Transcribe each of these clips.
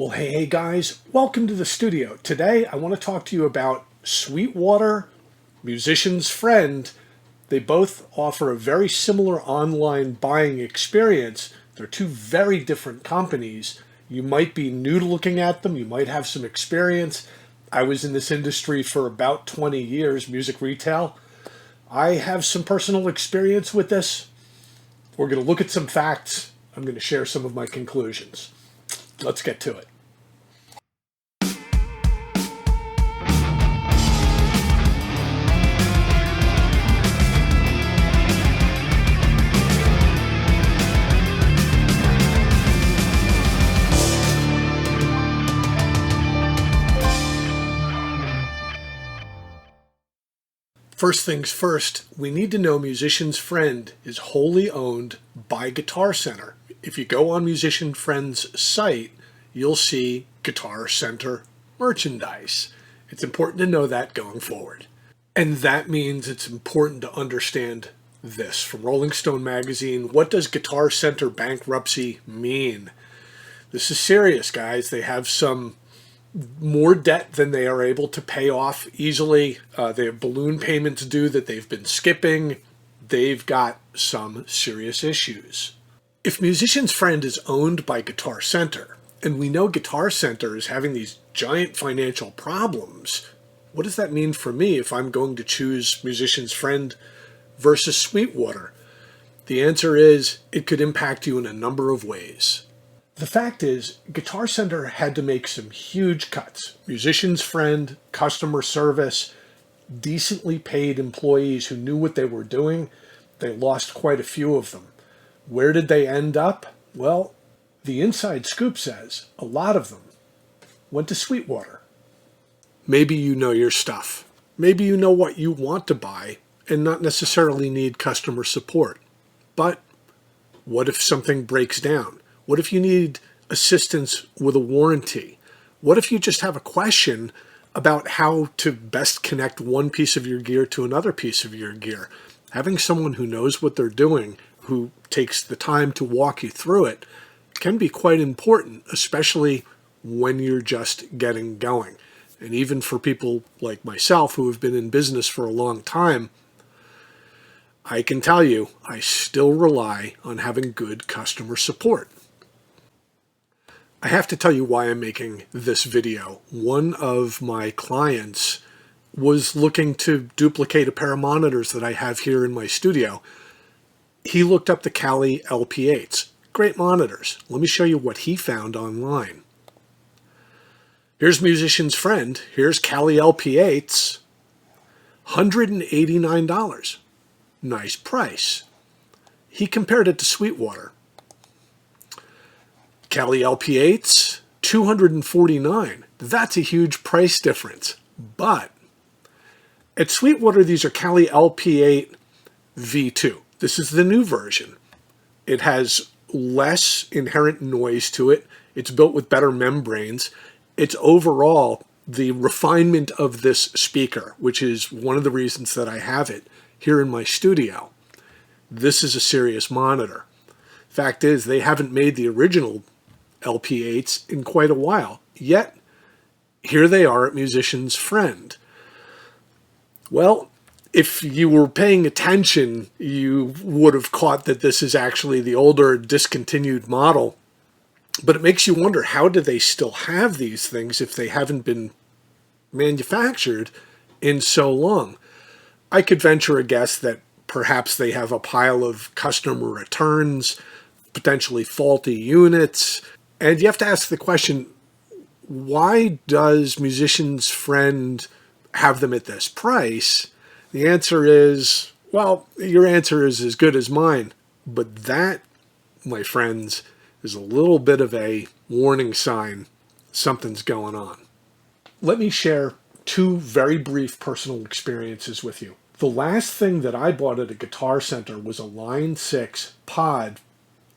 Well, hey guys, welcome to the studio. Today I want to talk to you about Sweetwater, Musician's Friend. They both offer a very similar online buying experience. They're two very different companies. You might be new to looking at them, you might have some experience. I was in this industry for about 20 years, music retail. I have some personal experience with this. We're going to look at some facts. I'm going to share some of my conclusions. Let's get to it. First things first, we need to know Musician's Friend is wholly owned by Guitar Center. If you go on Musician Friend's site, you'll see Guitar Center merchandise. It's important to know that going forward. And that means it's important to understand this. From Rolling Stone magazine, what does Guitar Center bankruptcy mean? This is serious, guys. They have some more debt than they are able to pay off easily. They have balloon payments due that they've been skipping. They've got some serious issues. If Musician's Friend is owned by Guitar Center, and we know Guitar Center is having these giant financial problems, what does that mean for me if I'm going to choose Musician's Friend versus Sweetwater? The answer is it could impact you in a number of ways. The fact is, Guitar Center had to make some huge cuts. Musician's Friend, customer service, decently paid employees who knew what they were doing. They lost quite a few of them. Where did they end up? Well, the inside scoop says a lot of them went to Sweetwater. Maybe you know your stuff. Maybe you know what you want to buy and not necessarily need customer support. But what if something breaks down? What if you need assistance with a warranty? What if you just have a question about how to best connect one piece of your gear to another piece of your gear? Having someone who knows what they're doing, who takes the time to walk you through it, can be quite important, especially when you're just getting going. And even for people like myself who have been in business for a long time, I can tell you, I still rely on having good customer support. I have to tell you why I'm making this video. One of my clients was looking to duplicate a pair of monitors that I have here in my studio. He looked up the Kali LP8s. Great monitors. Let me show you what he found online. Here's Musician's Friend. Here's Kali LP8s. $189. Nice price. He compared it to Sweetwater. Kali LP8s, $249. That's a huge price difference. But at Sweetwater, these are Kali LP8 V2. This is the new version. It has less inherent noise to it. It's built with better membranes. It's overall the refinement of this speaker, which is one of the reasons that I have it here in my studio. This is a serious monitor. Fact is, they haven't made the original LP8s in quite a while. Yet, here they are at Musician's Friend. Well, if you were paying attention, you would have caught that this is actually the older discontinued model. But it makes you wonder, how do they still have these things if they haven't been manufactured in so long? I could venture a guess that perhaps they have a pile of customer returns, potentially faulty units. And you have to ask the question, why does Musician's Friend have them at this price? The answer is, well, your answer is as good as mine. But that, my friends, is a little bit of a warning sign something's going on. Let me share two very brief personal experiences with you. The last thing that I bought at a Guitar Center was a Line 6 Pod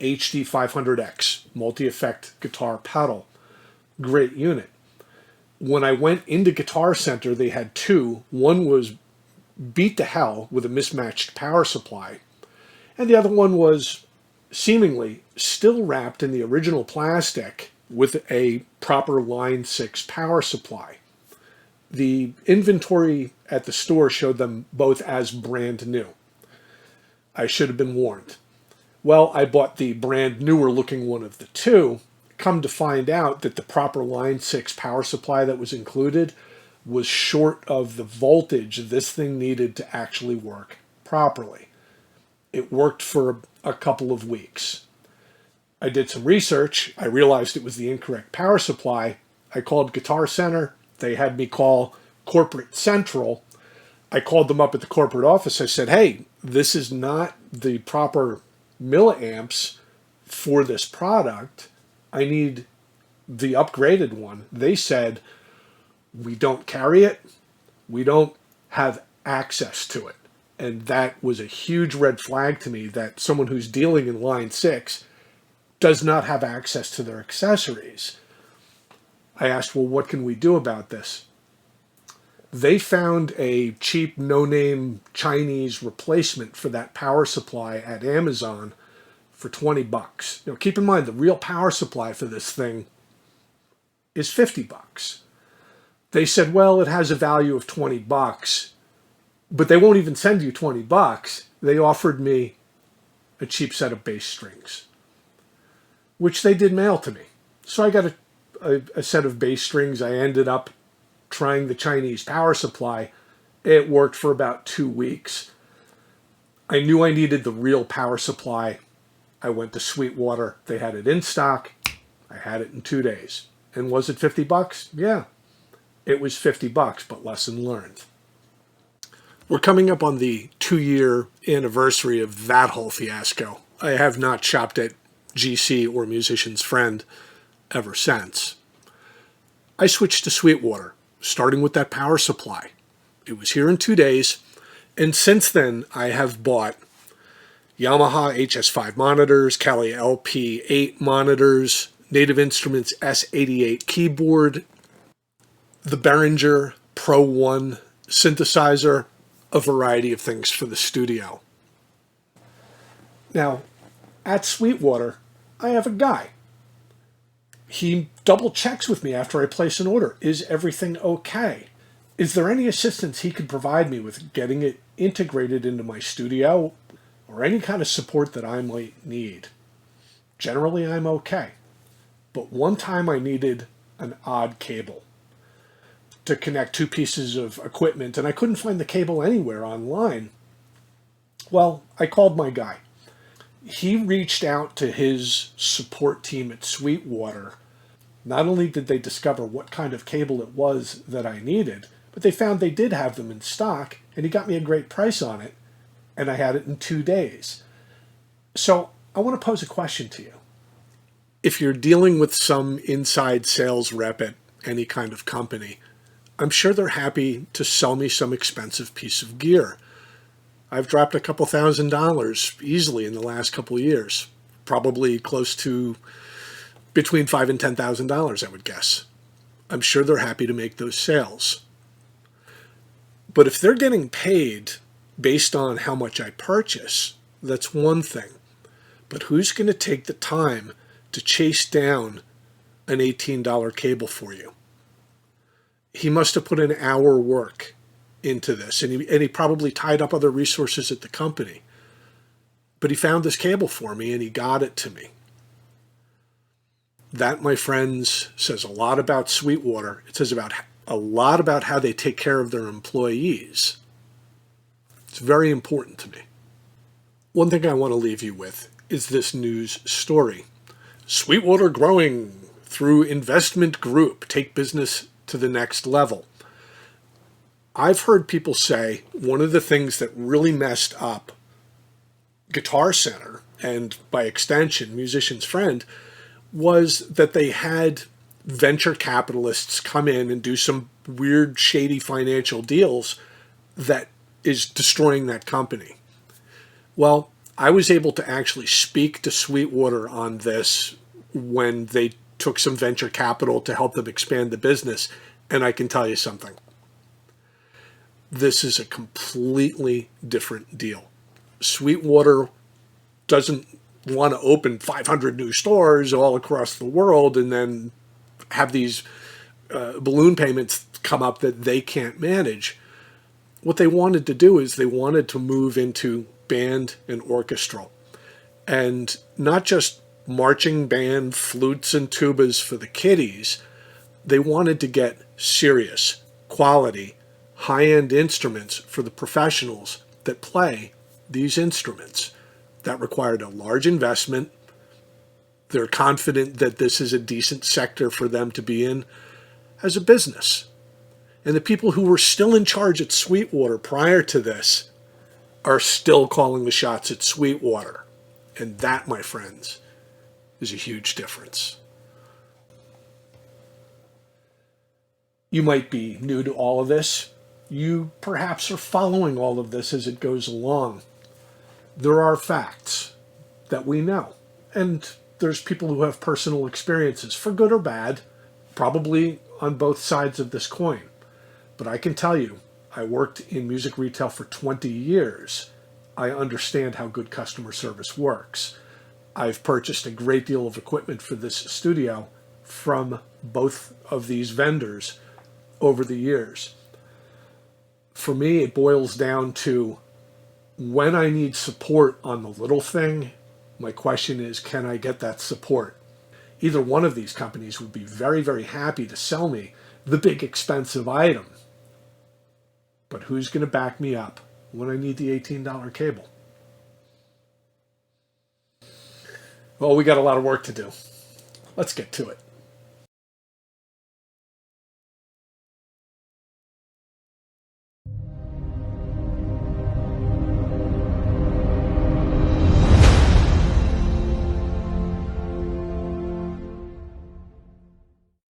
HD 500X multi-effect guitar pedal. Great unit. When I went into Guitar Center, they had two. One was beat to hell with a mismatched power supply, and the other one was seemingly still wrapped in the original plastic with a proper line 6 power supply. The inventory at the store showed them both as brand new. I should have been warned. Well, I bought the brand newer looking one of the two. Come to find out that the proper line 6 power supply that was included was short of the voltage this thing needed to actually work properly. It worked for a couple of weeks. I did some research. I realized it was the incorrect power supply. I called Guitar Center. They had me call Corporate Central. I called them up at the corporate office. I said, hey, this is not the proper milliamps for this product. I need the upgraded one. They said, we don't carry it. We don't have access to it. And that was a huge red flag to me that someone who's dealing in line 6 does not have access to their accessories. I asked, well, what can we do about this? They found a cheap, no-name Chinese replacement for that power supply at Amazon for $20. You know, keep in mind, the real power supply for this thing is $50. They said, well, it has a value of $20, but they won't even send you $20. They offered me a cheap set of bass strings, which they did mail to me. So I got a set of bass strings. I ended up trying the Chinese power supply. It worked for about 2 weeks. I knew I needed the real power supply. I went to Sweetwater. They had it in stock. I had it in 2 days. And was it $50? Yeah, it was $50, but lesson learned. We're coming up on the 2-year anniversary of that whole fiasco. I have not shopped at GC or Musician's Friend ever since. I switched to Sweetwater, starting with that power supply. It was here in 2 days, and since then I have bought Yamaha HS5 monitors, Kali LP8 monitors, Native Instruments S88 keyboard, the Behringer Pro 1 synthesizer, a variety of things for the studio. Now, at Sweetwater, I have a guy. He double checks with me after I place an order. Is everything okay? Is there any assistance he could provide me with getting it integrated into my studio or any kind of support that I might need? Generally, I'm okay. But one time I needed an odd cable to connect 2 pieces of equipment, and I couldn't find the cable anywhere online. Well, I called my guy. He reached out to his support team at Sweetwater. Not only did they discover what kind of cable it was that I needed, but they found they did have them in stock, and he got me a great price on it, and I had it in 2 days. So I want to pose a question to you. If you're dealing with some inside sales rep at any kind of company, I'm sure they're happy to sell me some expensive piece of gear. I've dropped a couple $1,000s easily in the last couple of years, probably close to between $5,000 and $10,000, I would guess. I'm sure they're happy to make those sales. But if they're getting paid based on how much I purchase, that's one thing. But who's going to take the time to chase down an $18 cable for you? He must have put an hour work into this, and he probably tied up other resources at the company. But he found this cable for me, and he got it to me. That, my friends, says a lot about Sweetwater. It says a lot about how they take care of their employees. It's very important to me. One thing I want to leave you with is this news story. Sweetwater growing through investment group, take business to the next level. I've heard people say one of the things that really messed up Guitar Center, and by extension Musician's Friend, was that they had venture capitalists come in and do some weird, shady financial deals that is destroying that company. Well, I was able to actually speak to Sweetwater on this when they took some venture capital to help them expand the business, and I can tell you something. This is a completely different deal. Sweetwater doesn't want to open 500 new stores all across the world and then have these balloon payments come up that they can't manage. What they wanted to do is they wanted to move into band and orchestral, and not just marching band, flutes and tubas for the kiddies. They wanted to get serious, quality, high-end instruments for the professionals that play these instruments. That required a large investment. They're confident that this is a decent sector for them to be in as a business. And the people who were still in charge at Sweetwater prior to this are still calling the shots at Sweetwater. And that, my friends, is a huge difference. You might be new to all of this. You perhaps are following all of this as it goes along. There are facts that we know. And there's people who have personal experiences, for good or bad, probably on both sides of this coin. But I can tell you, I worked in music retail for 20 years. I understand how good customer service works. I've purchased a great deal of equipment for this studio from both of these vendors over the years. For me, it boils down to when I need support on the little thing, my question is, can I get that support? Either one of these companies would be very, very happy to sell me the big expensive item. But who's going to back me up when I need the $18 cable? Well, we got a lot of work to do. Let's get to it.